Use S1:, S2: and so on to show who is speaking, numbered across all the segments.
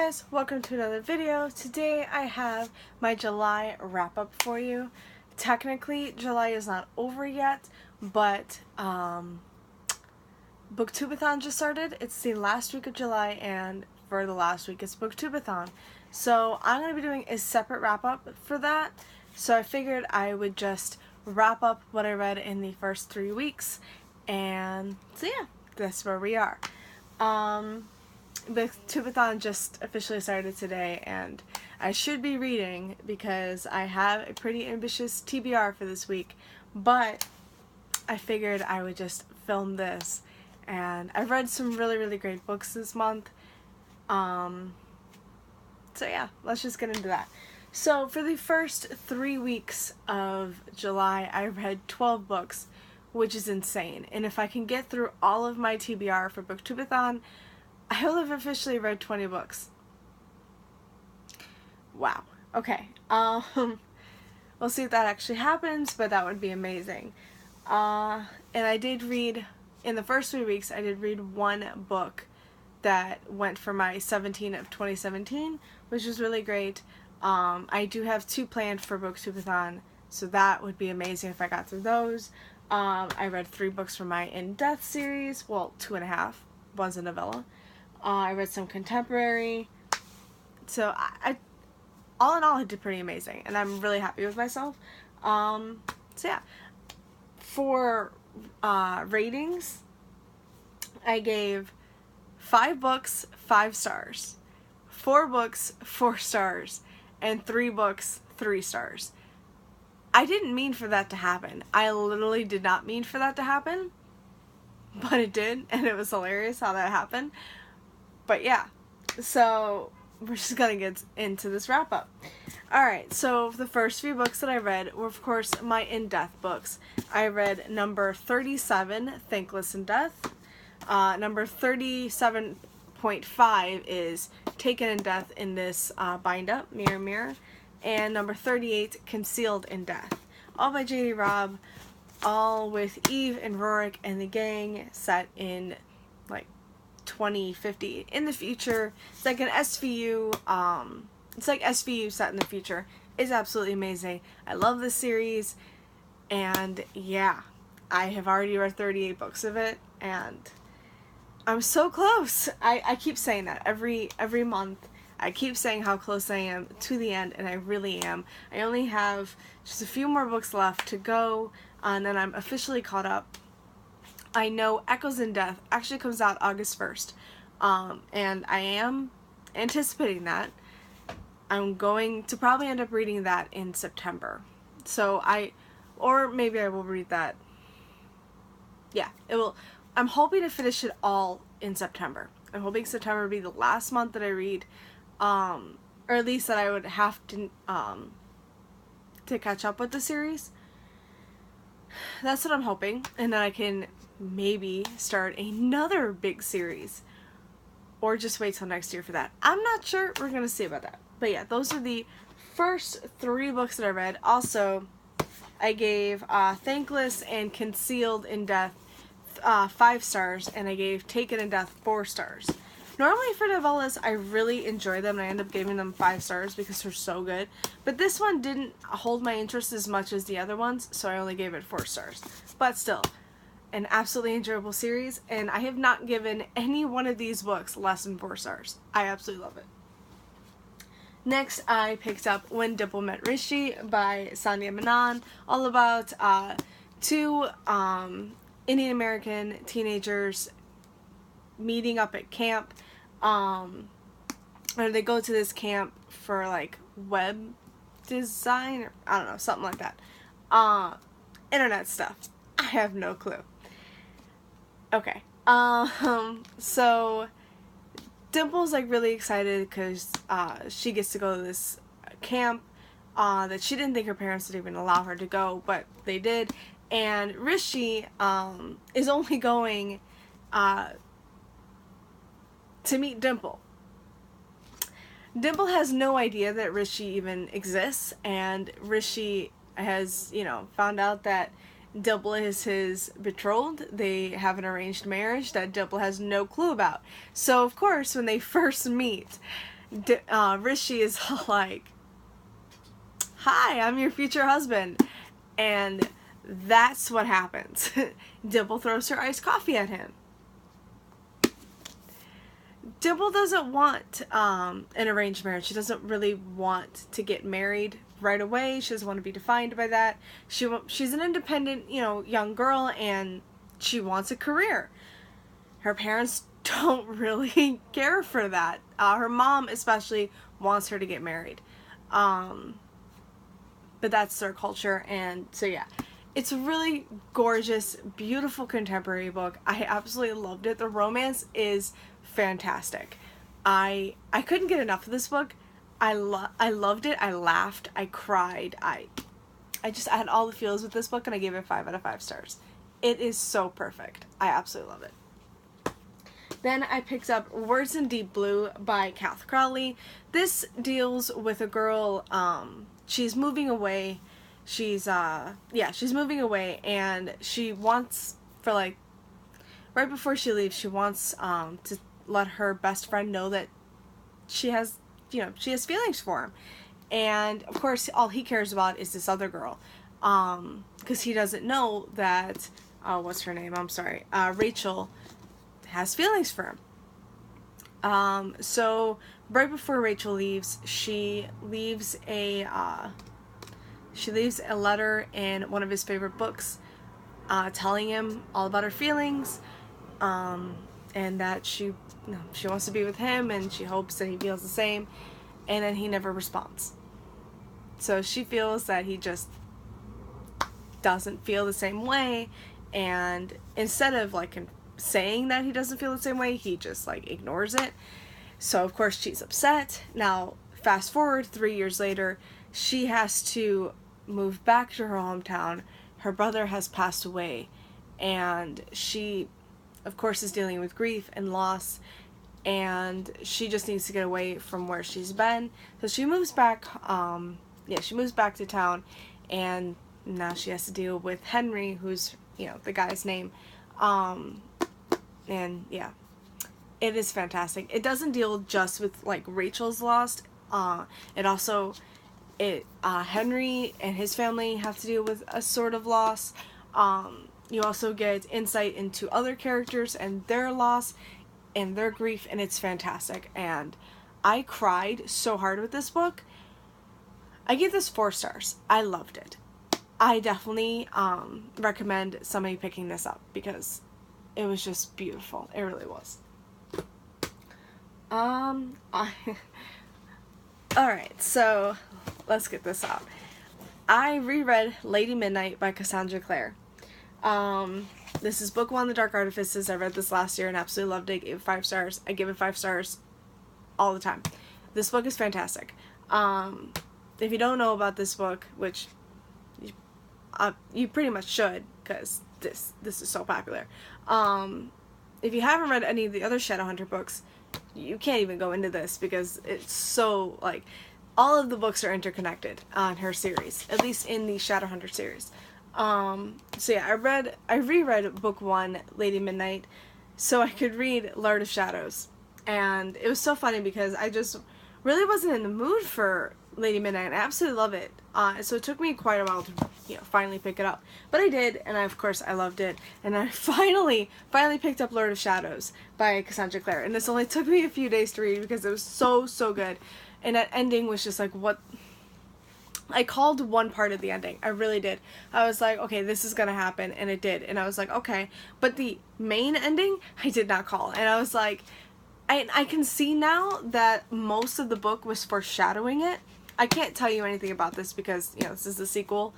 S1: guys, welcome to another video. Today I have my July wrap-up for you. Technically, July is not over yet, but Booktubeathon just started. It's the last week of July, and for the last week it's Booktubeathon. So I'm going to be doing a separate wrap-up for that. So I figured I would just wrap up what I read in the first 3 weeks, and so yeah, that's where we are. Booktubeathon just officially started today, and I should be reading because I have a pretty ambitious TBR for this week, but I figured I would just film this, and I've read some really great books this month, so yeah, let's just get into that. So for the first 3 weeks of July, I read 12 books, which is insane, and if I can get through all of my TBR for Booktubeathon, I will have officially read 20 books. Wow. Okay. We'll see if that actually happens, but that would be amazing. And I did read, in the first 3 weeks, I did read one book that went for my 17 of 2017, which was really great. I do have 2 planned for Booktubeathon, so that would be amazing if I got through those. I read 3 books from my In Death series, well, 2.5. One's a novella. I read some contemporary, so I all in all, I did pretty amazing, and I'm really happy with myself. So yeah, for ratings, I gave 5 books 5 stars, 4 books 4 stars, and 3 books 3 stars. I didn't mean for that to happen. I literally did not mean for that to happen, but it did, and it was hilarious how that happened. But yeah, so we're just gonna get into this wrap up. Alright, so the first few books that I read were, of course, my In Death books. I read number 37, Thankless in Death. Number 37.5 is Taken in Death in this bind up, Mirror Mirror. And number 38, Concealed in Death. All by J.D. Robb, all with Eve and Rorik and the gang, set in like 2050 in the future. It's like an SVU, it's like SVU set in the future. It's absolutely amazing. I love this series, and yeah, I have already read 38 books of it, and I'm so close. I keep saying that every month. I keep saying how close I am to the end, and I really am. I only have just a few more books left to go, and then I'm officially caught up. I know Echoes in Death actually comes out August 1st, and I am anticipating that. I'm going to probably end up reading that in September. So or maybe I will read that. Yeah, it will. I'm hoping to finish it all in September. I'm hoping September will be the last month that I read, or at least that I would have to catch up with the series. That's what I'm hoping, and then I can maybe start another big series, or just wait till next year for that. I'm not sure. We're gonna see about that. But yeah, those are the first 3 books that I read. Also, I gave Thankless and Concealed in Death 5 stars, and I gave Taken in Death 4 stars. Normally for novellas, I really enjoy them, and I end up giving them 5 stars because they're so good. But this one didn't hold my interest as much as the other ones, so I only gave it 4 stars. But still, an absolutely enjoyable series, and I have not given any one of these books less than 4 stars. I absolutely love it. Next, I picked up When Dimple Met Rishi by Sandhya Menon, all about 2 Indian American teenagers meeting up at camp, or they go to this camp for like web design, or I don't know, something like that. Internet stuff. I have no clue. Okay. So Dimple's like really excited because she gets to go to this camp that she didn't think her parents would even allow her to go, but they did. And Rishi is only going to meet Dimple. Dimple has no idea that Rishi even exists, and Rishi has, found out that Dimple is his betrothed. They have an arranged marriage that Dimple has no clue about. So, of course, when they first meet, Rishi is like, "Hi, I'm your future husband," and that's what happens. Dimple throws her iced coffee at him. Dimple doesn't want an arranged marriage. She doesn't really want to get married right away. She doesn't want to be defined by that. She's an independent, young girl, and she wants a career. Her parents don't really care for that. Her mom especially wants her to get married. But that's their culture, and so yeah. It's a really gorgeous, beautiful contemporary book. I absolutely loved it. The romance is fantastic. I couldn't get enough of this book. I loved it. I laughed. I cried. I had all the feels with this book, and I gave it 5 out of 5 stars. It is so perfect. I absolutely love it. Then I picked up Words in Deep Blue by Cath Crowley. This deals with a girl, she's moving away. She's moving away, and she wants, right before she leaves, she wants to let her best friend know that she has feelings for him. And of course, all he cares about is this other girl, because he doesn't know that, what's her name? I'm sorry, Rachel has feelings for him. So right before Rachel leaves, she leaves a letter in one of his favorite books, telling him all about her feelings, and that she wants to be with him, and she hopes that he feels the same, and then he never responds. So she feels that he just doesn't feel the same way, and instead of saying that he doesn't feel the same way, he just ignores it. So of course she's upset. Now fast forward 3 years later, she has to move back to her hometown. Her brother has passed away, and she of course is dealing with grief and loss, and she just needs to get away from where she's been. So she moves back to town, and now she has to deal with Henry, who's the guy's name, and yeah, it is fantastic. It doesn't deal just with Rachel's loss. Henry and his family have to deal with a sort of loss. You also get insight into other characters and their loss and their grief, and it's fantastic. And I cried so hard with this book. I give this 4 stars. I loved it. I definitely recommend somebody picking this up because it was just beautiful. It really was. Alright, so let's get this out. I reread Lady Midnight by Cassandra Clare. This is book 1, The Dark Artifices. I read this last year and absolutely loved it. I gave it 5 stars. I give it 5 stars all the time. This book is fantastic. If you don't know about this book, which you pretty much should, because this is so popular. If you haven't read any of the other Shadowhunter books, you can't even go into this because it's so all of the books are interconnected on her series, at least in the Shadowhunter series. So yeah, I reread book 1, Lady Midnight, so I could read Lord of Shadows, and it was so funny because I just really wasn't in the mood for Lady Midnight. I absolutely love it. So it took me quite a while to finally pick it up, but I did, and of course I loved it, and I finally picked up Lord of Shadows by Cassandra Clare, and this only took me a few days to read because it was so good, and that ending was just what. I called one part of the ending. I really did. I was like, okay, this is gonna happen, and it did, and I was like, okay, but the main ending I did not call, and I was like, I can see now that most of the book was foreshadowing it. I can't tell you anything about this because, this is the sequel.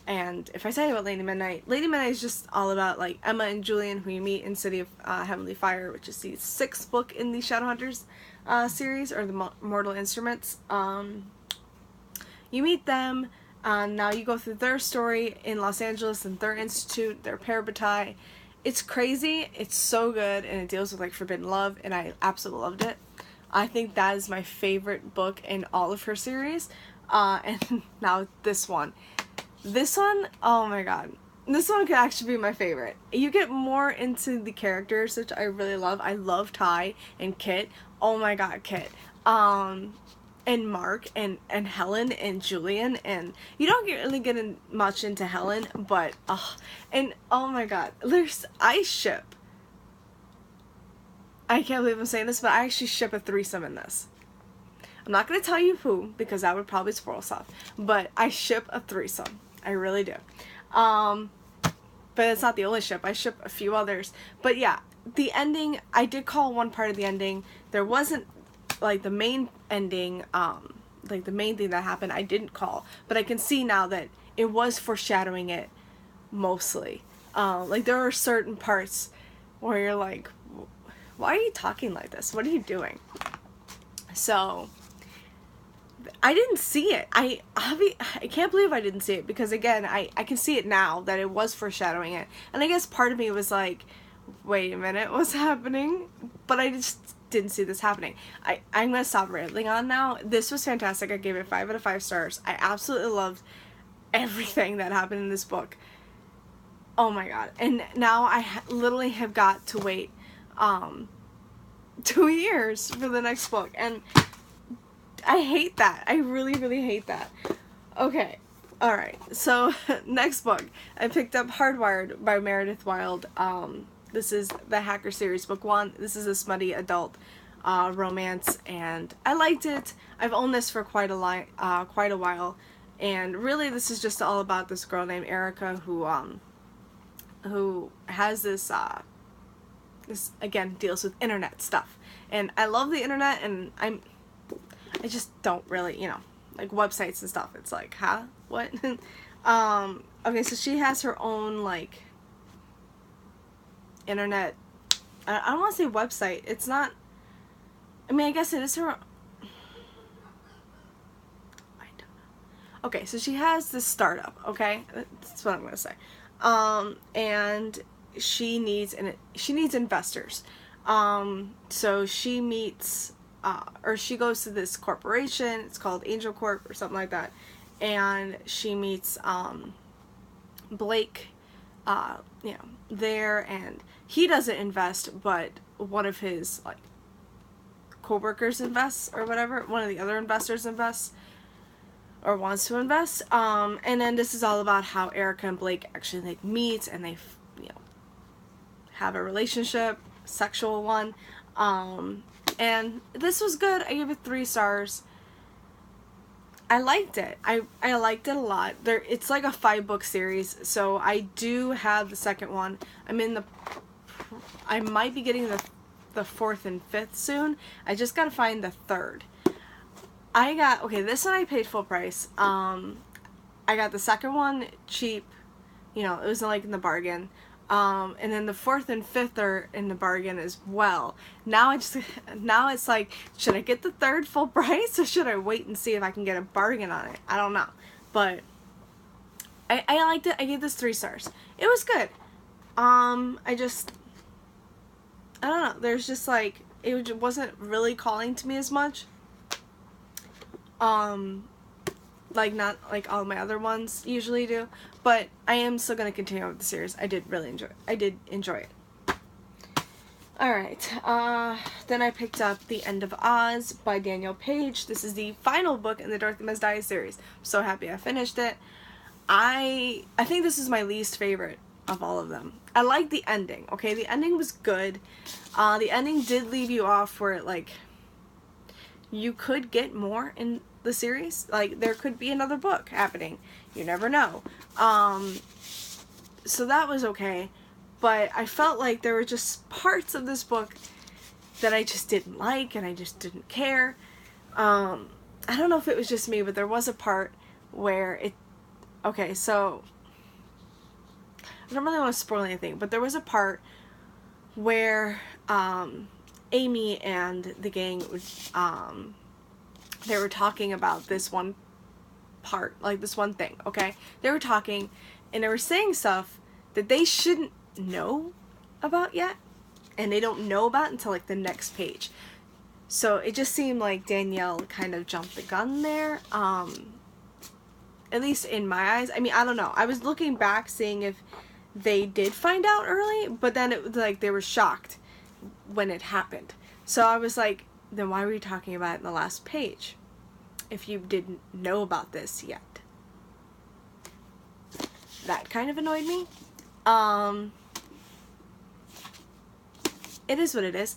S1: And if I tell you about Lady Midnight is just all about, Emma and Julian, who you meet in City of Heavenly Fire, which is the 6th book in the Shadowhunters series, or the Mortal Instruments. You meet them, now you go through their story in Los Angeles and their institute, their parabatai. It's crazy, it's so good, and it deals with, forbidden love, and I absolutely loved it. I think that is my favorite book in all of her series. And now this one. This one, oh my god. This one could actually be my favorite. You get more into the characters, which I really love. I love Ty and Kit. oh my god, Kit. And Mark and Helen and Julian, and you don't really get much into Helen, but and oh my god, I can't believe I'm saying this, but I actually ship a threesome in this. I'm not gonna tell you who, because that would probably spoil stuff, but I ship a threesome. I really do. But it's not the only ship. I ship a few others. But yeah, the ending, I did call one part of the ending. There wasn't like the main ending, like the main thing that happened, I didn't call, but I can see now that it was foreshadowing it mostly. Like there are certain parts where you're like, why are you talking like this? What are you doing? So I didn't see it. I can't believe I didn't see it, because again, I can see it now that it was foreshadowing it. And I guess part of me was like, wait a minute, what's happening? But I just didn't see this happening. I'm gonna stop rambling on now. This was fantastic. I gave it 5 out of 5 stars. I absolutely loved everything that happened in this book. Oh my god. And now I literally have got to wait 2 years for the next book, and I hate that. I really, really hate that. Okay. Alright. So, next book. I picked up Hardwired by Meredith Wild. This is the Hacker series, book 1. This is a smutty adult romance, and I liked it. I've owned this for quite a while, and really this is just all about this girl named Erica who has this again deals with internet stuff. And I love the internet, and I just don't really, like websites and stuff. It's like, huh? What? Okay, so she has her own like internet, I don't want to say website. It's not, I mean, I guess it is her, I don't know. Okay, so she has this startup, okay? That's what I'm going to say. And she needs investors. So she meets, or she goes to this corporation, it's called Angel Corp or something like that, and she meets, Blake, there, and he doesn't invest, but one of his like co-workers invests or whatever. One of the other investors invests or wants to invest. And then this is all about how Erica and Blake actually like meet, and they have a relationship, sexual one. And this was good. I gave it 3 stars. I liked it. I liked it a lot. It's like a 5-book series, so I do have the second one. I might be getting the 4th and 5th soon. I just gotta find the 3rd. This one I paid full price. I got the second one cheap. It was like in the bargain. And then the 4th and 5th are in the bargain as well. Now it's like, should I get the 3rd full price, or should I wait and see if I can get a bargain on it? I don't know. But I liked it. I gave this 3 stars. It was good. I don't know. There's just like, it wasn't really calling to me as much. Like not like all my other ones usually do, but I am still gonna continue with the series. I did enjoy it. Alright, then I picked up The End of Oz by Danielle Page. This is the final book in the Dorothy Must Die series. I'm so happy I finished it. I think this is my least favorite of all of them. I like the ending, okay? The ending was good. The ending did leave you off where like you could get more in the series. Like there could be another book happening. You never know. So that was okay. But I felt like there were just parts of this book that I just didn't like, and I just didn't care. I don't know if it was just me, but there was a part where so I don't really want to spoil anything, but there was a part where Amy and the gang they were talking about this one part, like this one thing, okay? They were talking, and they were saying stuff that they shouldn't know about yet, and they don't know about until like the next page. So it just seemed like Danielle kind of jumped the gun there, at least in my eyes. I mean, I don't know. I was looking back seeing if they did find out early, but then it was like they were shocked when it happened. So I was like, then why were you talking about it in the last page if you didn't know about this yet? That kind of annoyed me. It is what it is.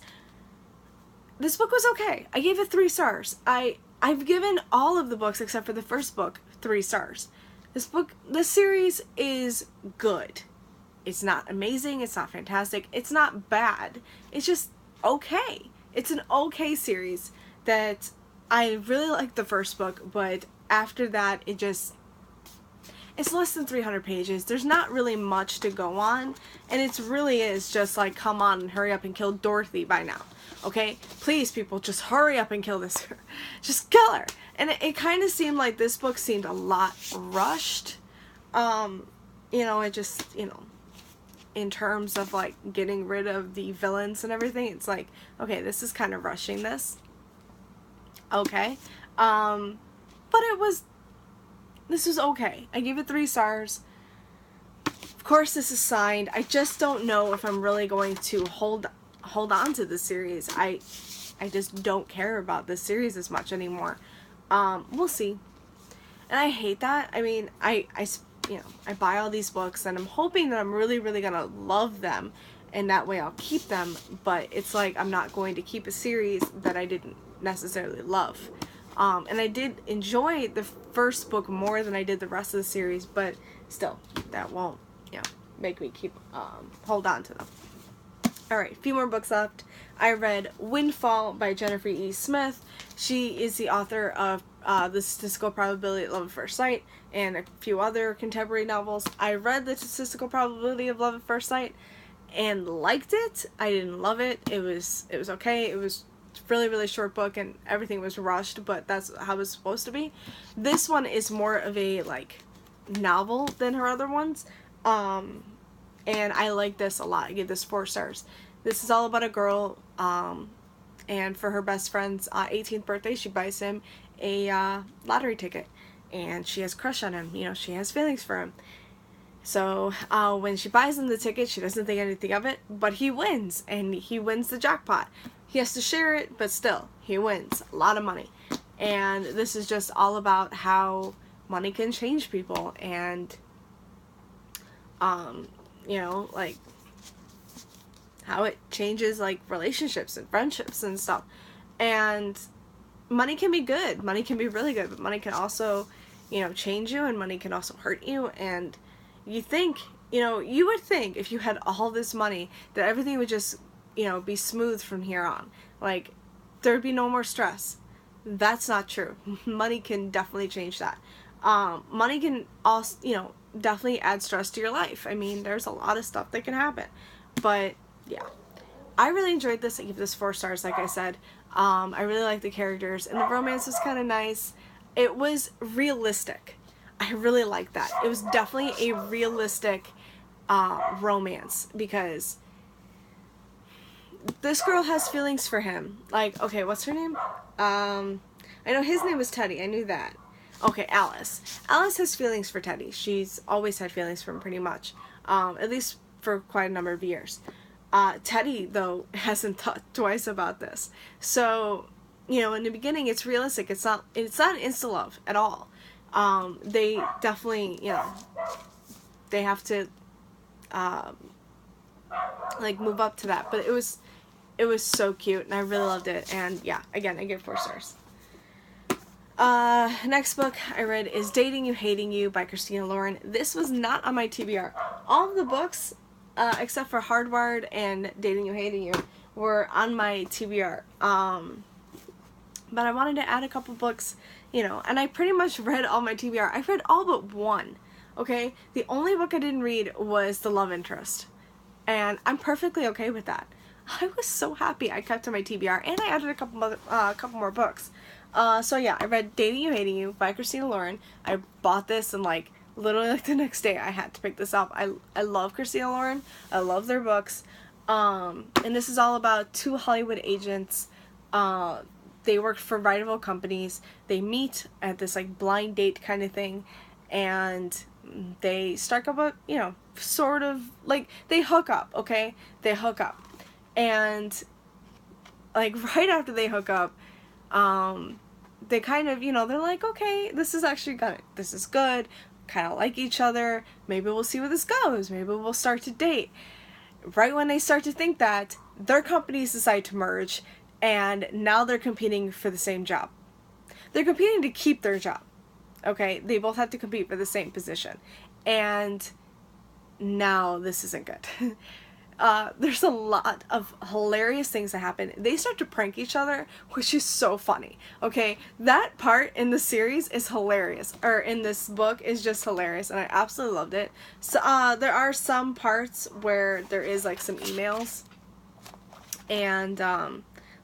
S1: This book was okay. I gave it 3 stars. I've given all of the books except for the first book 3 stars. This series is good. It's not amazing, it's not fantastic, it's not bad. It's just okay. It's an okay series that I really liked the first book, but after that it's less than 300 pages. There's not really much to go on, and it really is just like, come on and hurry up and kill Dorothy by now. Okay? Please, people, just hurry up and kill this. Just kill her. And it kind of seemed like this book seemed a lot rushed. It just, in terms of like getting rid of the villains and everything, it's like, okay, this is kind of rushing this. Okay. But this was okay. I gave it 3 stars. Of course, this is signed. I just don't know if I'm really going to hold on to this series. I just don't care about this series as much anymore. We'll see. And I hate that. I mean, I buy all these books and I'm hoping that I'm really, really gonna love them, and that way I'll keep them, but it's like I'm not going to keep a series that I didn't necessarily love. And I did enjoy the first book more than I did the rest of the series, but still, that won't, make me keep, hold on to them. Alright, a few more books left. I read Windfall by Jennifer E. Smith. She is the author of The Statistical Probability of Love at First Sight and a few other contemporary novels. I read The Statistical Probability of Love at First Sight and liked it. I didn't love it. It was okay. It was a really, really short book and everything was rushed, but that's how it was supposed to be. This one is more of a, like, novel than her other ones. And I like this a lot. I give this 4 stars. This is all about a girl, and for her best friend's 18th birthday, she buys him a lottery ticket. And she has a crush on him. She has feelings for him. So when she buys him the ticket, she doesn't think anything of it, but he wins, and he wins the jackpot. He has to share it, but still, he wins a lot of money. And this is just all about how money can change people, and like how it changes like relationships and friendships and stuff. And money can be good. Money can be really good, but money can also, change you, and money can also hurt you. And you would think if you had all this money that everything would just, be smooth from here on. Like, there'd be no more stress. That's not true. Money can definitely change that. Money can also, definitely add stress to your life. I mean, there's a lot of stuff that can happen. But, yeah. I really enjoyed this. I give this 4 stars, like I said. I really liked the characters, and the romance was kind of nice. It was realistic. I really liked that. It was definitely a realistic romance, because this girl has feelings for him. Like, okay, what's her name? I know his name was Teddy. I knew that. Okay, Alice. Alice has feelings for Teddy. She's always had feelings for him, pretty much. At least for quite a number of years. Teddy, though, hasn't thought twice about this. So, in the beginning, it's realistic. It's not insta-love at all. They definitely, they have to, move up to that. But it was so cute, and I really loved it. And, yeah, again, I give 4 stars. Next book I read is Dating You, Hating You by Christina Lauren. This was not on my TBR. All of the books, except for Hardwired and Dating You, Hating You, were on my TBR. But I wanted to add a couple books, and I pretty much read all my TBR. I read all but one, okay? The only book I didn't read was The Love Interest, and I'm perfectly okay with that. I was so happy I kept to my TBR, and I added a couple more books. So yeah, I read Dating You, Hating You by Christina Lauren. I bought this, and literally the next day I had to pick this up. I love Christina Lauren. I love their books. And this is all about 2 Hollywood agents. They work for reputable companies. They meet at this blind date kind of thing, and they strike up a, sort of they hook up, okay? They hook up. And like, right after they hook up, they kind of, you know, they're like, okay, this is good, kind of like each other, maybe we'll see where this goes, maybe we'll start to date. Right when they start to think that, their companies decide to merge, and now they're competing for the same job. They're competing to keep their job. Okay, they both have to compete for the same position. And now this isn't good. There's a lot of hilarious things that happen. They start to prank each other, which is so funny. Okay, that part in the series is hilarious, or in this book is just hilarious, and I absolutely loved it. So there are some parts where there is like some emails, and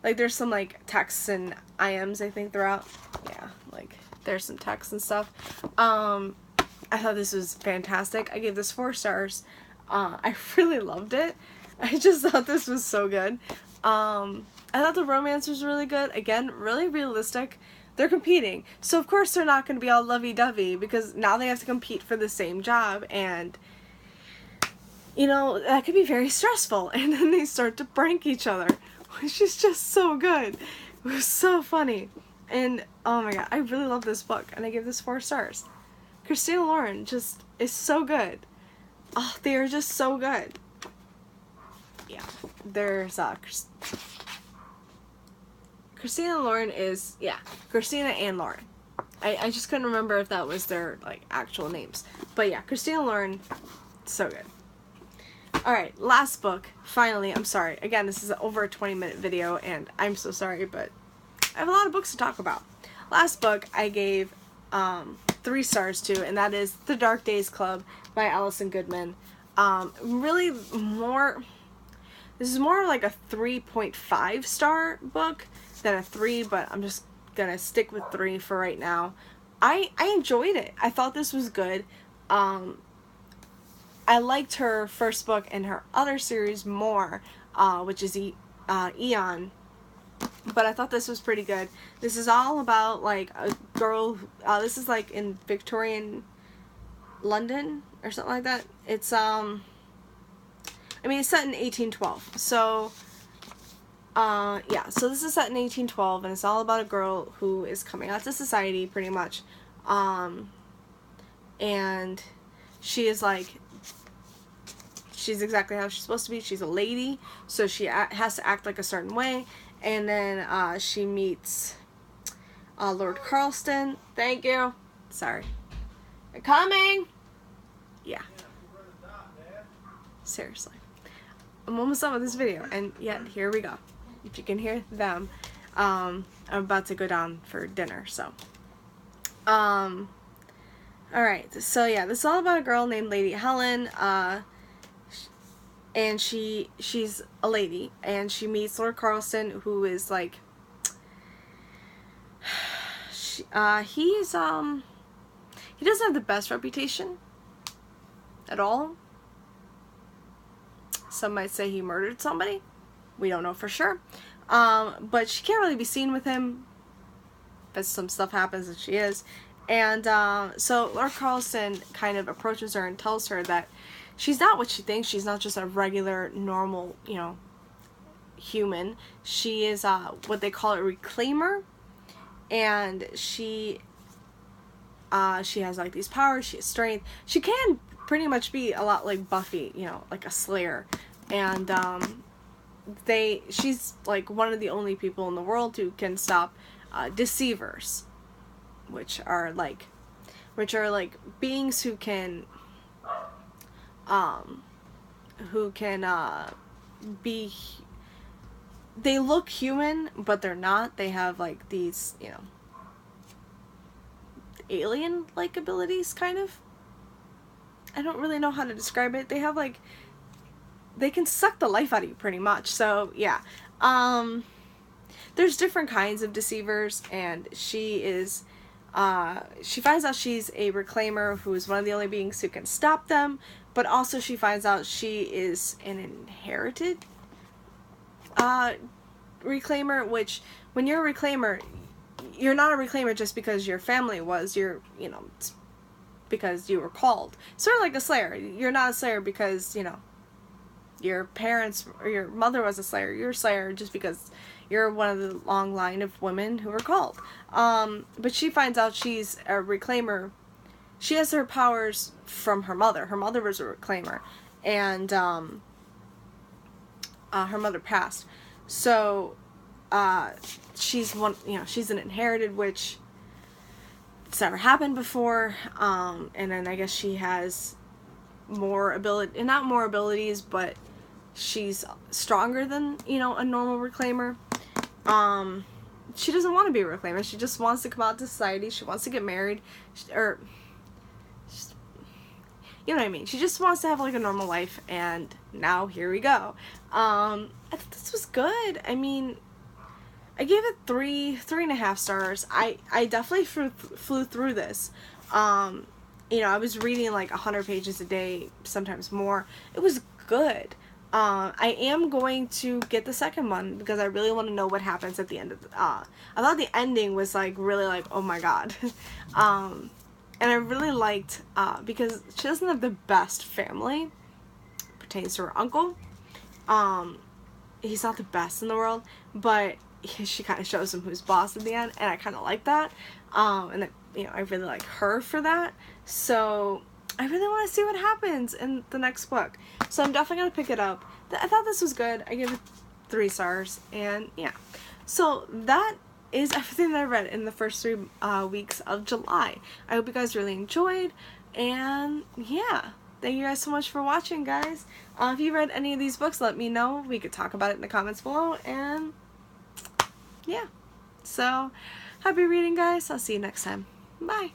S1: like there's some like texts and IMs I think throughout. Yeah, like there's some texts and stuff. I thought this was fantastic. I gave this 4 stars. I really loved it. I just thought this was so good. I thought the romance was really good. Again, really realistic. They're competing. So of course they're not going to be all lovey-dovey, because now they have to compete for the same job, and you know, that could be very stressful. And then they start to prank each other, which is just so good. It was so funny. And oh my god, I really love this book, and I give this 4 stars. Christina Lauren just is so good. Oh, they are just so good. Yeah, there's Christina Lauren is, yeah, Christina and Lauren. I just couldn't remember if that was their like actual names, but yeah, Christina Lauren, so good. All right, last book. Finally, I'm sorry. Again, this is over a 20-minute video, and I'm so sorry, but I have a lot of books to talk about. Last book I gave 3 stars to, and that is The Dark Days Club by Alison Goodman. Really this is more like a 3.5 star book than a 3, but I'm just gonna stick with 3 for right now. I enjoyed it. I thought this was good. I liked her first book and her other series more, which is Eon. But I thought this was pretty good. This is all about like a girl. This is like in Victorian London or something like that. It's I mean, it's set in 1812. So yeah. So this is set in 1812, and it's all about a girl who is coming out to society, pretty much. And she is like, she's exactly how she's supposed to be. She's a lady, so she has to act like a certain way. And then she meets Lord Carlston. Thank you. Sorry. They're coming! Yeah. Seriously. I'm almost done with this video, and yet here we go. If you can hear them, I'm about to go down for dinner, so. Alright, so yeah, this is all about a girl named Lady Helen, and she's a lady, and she meets Lord Carlston, who is like, he doesn't have the best reputation at all. Some might say he murdered somebody. We don't know for sure. But she can't really be seen with him, but some stuff happens and she is. And so Lord Carlston kind of approaches her and tells her that she's not what she thinks. She's not just a regular, normal, you know, human. She is what they call a reclaimer, and she has like these powers. She has strength. She can pretty much be a lot like Buffy, you know, like a slayer. And she's like one of the only people in the world who can stop deceivers, which are like beings who can be, they look human but they're not. They have like these, you know, alien like abilities, kind of. I don't really know how to describe it. They have like, they can suck the life out of you pretty much. So yeah, there's different kinds of deceivers, and she is she finds out she's a reclaimer who is one of the only beings who can stop them, but also she finds out she is an inherited reclaimer, which when you're a reclaimer, you're not a reclaimer just because your family was, you're, you know, because you were called. Sort of like a slayer. You're not a slayer because, you know, your parents or your mother was a slayer. You're a slayer just because, you're one of the long line of women who are called. But she finds out she's a reclaimer. She has her powers from her mother. Her mother was a reclaimer, and her mother passed. So she's she's an inherited witch. It's never happened before. And then I guess she has more ability, not more abilities, but she's stronger than, a normal reclaimer. She doesn't want to be a reclaimer. She just wants to come out to society. She wants to get married, or you know what I mean. She just wants to have like a normal life, and now here we go. I thought this was good. I mean, I gave it 3.5 stars. I definitely flew through this. I was reading like 100 pages a day, sometimes more. It was good. I am going to get the second one because I really want to know what happens at the end of the, I thought the ending was like really like, oh my god. And I really liked, because she doesn't have the best family, pertains to her uncle. He's not the best in the world, but she kind of shows him who's boss at the end, and I kind of like that. And then, I really like her for that. So I really want to see what happens in the next book. So I'm definitely going to pick it up. I thought this was good. I gave it 3 stars, and yeah. So that is everything that I read in the first 3 weeks of July. I hope you guys really enjoyed, and yeah. Thank you guys so much for watching, guys. If you read any of these books, let me know. We could talk about it in the comments below, and yeah. So, happy reading, guys. I'll see you next time. Bye.